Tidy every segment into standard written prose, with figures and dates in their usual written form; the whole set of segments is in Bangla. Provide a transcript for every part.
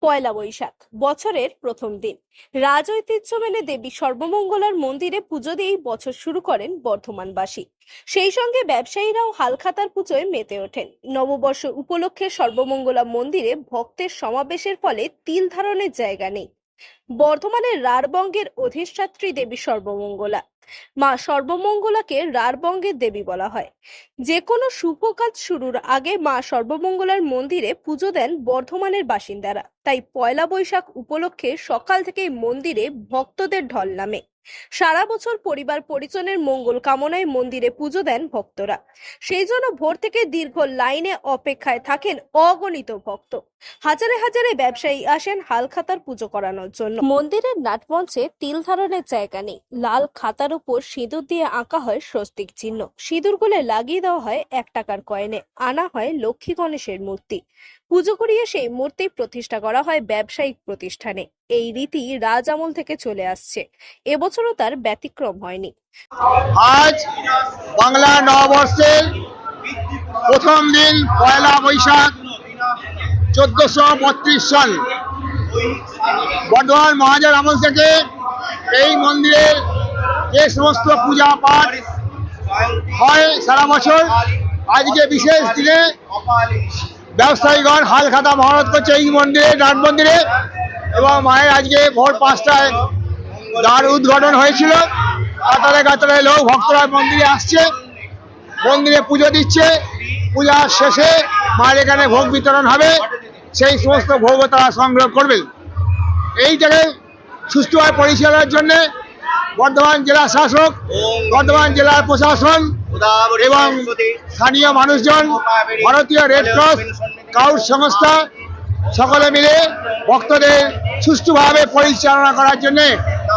পয়লা বৈশাখ বছরের প্রথম দিন রাজ ঐতিহ্য মেনে দেবী সর্বমঙ্গলার মন্দিরে পুজো দিয়েই বছর শুরু করেন বর্ধমানবাসী। সেই সঙ্গে ব্যবসায়ীরাও হালখাতার পুজোয় মেতে ওঠেন। নববর্ষ উপলক্ষে সর্বমঙ্গলা মন্দিরে ভক্তের সমাবেশের ফলে তিল ধারণের জায়গা নেই। বর্ধমানের রারবঙ্গের অধিষ্ঠাত্রী দেবী সর্বমঙ্গলা। মা সর্বমঙ্গলাকে রারবঙ্গের দেবী বলা হয়। যে কোনো শুভ কাজ শুরুর আগে মা সর্বমঙ্গলার মন্দিরে পুজো দেন বর্ধমানের বাসিন্দারা। তাই পয়লা বৈশাখ উপলক্ষে সকাল থেকেই মন্দিরে ভক্তদের ঢল নামে। সারা বছর পরিবার পরিজনের মঙ্গল কামনায় মন্দিরে পুজো দেন ভক্তরা। সেই জন্য ভোর থেকে দীর্ঘ লাইনে অপেক্ষায় থাকেন অগণিত ভক্ত। হাজারে হাজারে ব্যবসায়ী আসেন হালখাতার পুজো করানোর জন্য। মন্দিরের নাটমঞ্চে তিল ধারণের জায়গা নেই। লাল খাতার উপর সিঁদুর দিয়ে আঁকা হয় স্বস্তিক চিহ্ন। সিঁদুরগুলো লাগিয়ে দেওয়া হয় 1 টাকার কয়েনে। আনা হয় লক্ষ্মী গণেশের মূর্তি। পুজো করিয়ে সেই মূর্তি প্রতিষ্ঠা করা হয় ব্যবসায়িক প্রতিষ্ঠানে। এই রীতি রাজ আমল থেকে চলে আসছে। এবছরও তার ব্যতিক্রম হয়নি। আজ বাংলা নববর্ষের প্রথম দিন পয়লা বৈশাখ 1432 সাল। বর্ধমান মহাজন আমল থেকে এই মন্দিরে যে সমস্ত পূজা পাঠ হয় সারা বছর, আজকে বিশেষ দিনে ব্যবসায়ীগণ হালখাতা মহরত করছে এই মন্দিরে, নাট মন্দিরে। এবং মায়ের আজকে ভোর 5টায় দ্বার উদ্ঘাটন হয়েছিল। কাতারে কাতারে লোক ভক্তরা মন্দিরে আসছে, মন্দিরে পুজো দিচ্ছে। পূজার শেষে মায়ের এখানে ভোগ বিতরণ হবে, সেই সমস্ত ভোগও তারা সংগ্রহ করবেন। এইটাকে সুষ্ঠুভাবে পরিচালনার জন্য বর্ধমান জেলা শাসক, বর্ধমান জেলার প্রশাসন এবং স্থানীয় মানুষজন, ভারতীয় রেড ক্রস, স্কাউট সংস্থা সকলে মিলে ভক্তদের সুষ্ঠুভাবে পরিচালনা করার জন্য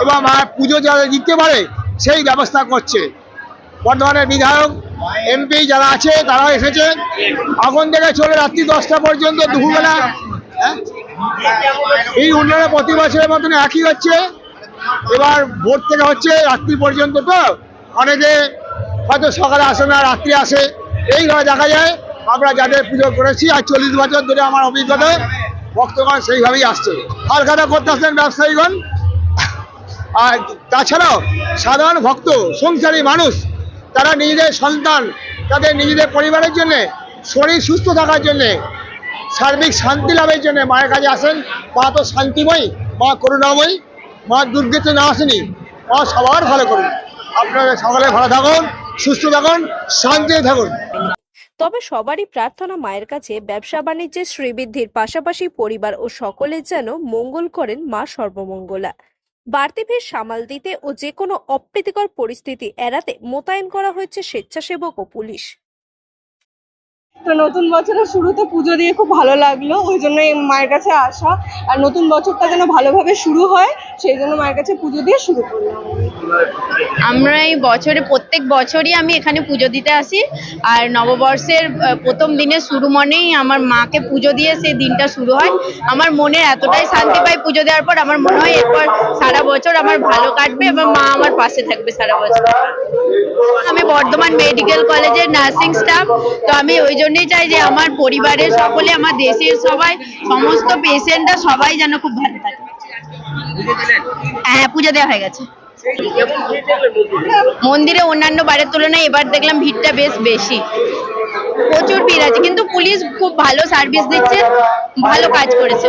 এবং পুজো যারা দিতে পারে সেই ব্যবস্থা করছে। বর্ধমানের বিধায়ক, এমপি যারা আছে তারাও এসেছে। এখন থেকে চলে রাত্রি 10টা পর্যন্ত, দুপুরবেলা। এই উন্নয়নে প্রতি বছরের মতন একই হচ্ছে। এবার ভোর থেকে হচ্ছে রাত্রি পর্যন্ত। তো অনেকে হয়তো সকালে আসে না, রাত্রি আসে, এইভাবে দেখা যায়। আমরা যাদের পুজো করেছি আর 40 বছর ধরে আমার অভিজ্ঞতা, ভক্তগণ সেইভাবেই আসছে। হালখাতা করতে আসছেন ব্যবসায়ীগণ। আর তাছাড়াও সাধারণ ভক্ত, সংসারী মানুষ, তারা নিজেদের সন্তান, তাদের নিজেদের পরিবারের জন্য, শরীর সুস্থ থাকার জন্য, সার্বিক শান্তি লাভের জন্য মায়ের কাছে আসেন। মা তো শান্তিময়ী, মা করুণাময়ী, মা দুর্গেতে না আসেনি। মা সবার ভালো করুন। আপনারা সকলে ভালো থাকুন, সুস্থ থাকুন, শান্তিতে থাকুন। তবে সবারই প্রার্থনা মায়ের কাছে ব্যবসা বাণিজ্যের শ্রীবৃদ্ধির পাশাপাশি পরিবার ও সকলের যেন মঙ্গল করেন মা সর্বমঙ্গলা। বাড়তি ভিড় সামাল দিতে ও যে কোনো অপ্রীতিকর পরিস্থিতি এড়াতে মোতায়েন করা হয়েছে স্বেচ্ছাসেবক ও পুলিশ। তো নতুন বছরের শুরুতে পুজো দিয়ে খুব ভালো লাগলো, ওই জন্য মায়ের কাছে আসা। আর নতুন বছরটা যেন ভালোভাবে শুরু হয়, সেই জন্য মায়ের কাছে পুজো দিয়ে শুরু করলাম। আমরা এই প্রত্যেক বছরই আমি এখানে পুজো দিতে আসি। আর নববর্ষের প্রথম দিনের শুরু মনেই আমার মাকে পুজো দিয়ে সেই দিনটা শুরু হয়। আমার মনে এতটাই শান্তি পাই পুজো দেওয়ার পর। আমার মনে হয় এরপর সারা বছর আমার ভালো কাটবে এবং মা আমার পাশে থাকবে সারা বছর। আমি বর্ধমান মেডিকেল কলেজের নার্সিং স্টাফ। তো আমি ওই জন্যই চাই যে আমার পরিবারের সকলে, আমার দেশের সবাই, সমস্ত পেশেন্টরা সবাই যেন খুব ভালো থাকে। হ্যাঁ, পুজো দেওয়া হয়ে গেছে। মন্দিরে অন্যান্য বারের তুলনায় এবার দেখলাম ভিড়টা বেশ বেশি, প্রচুর ভিড় আছে। কিন্তু পুলিশ খুব ভালো সার্ভিস দিচ্ছে, ভালো কাজ করেছে।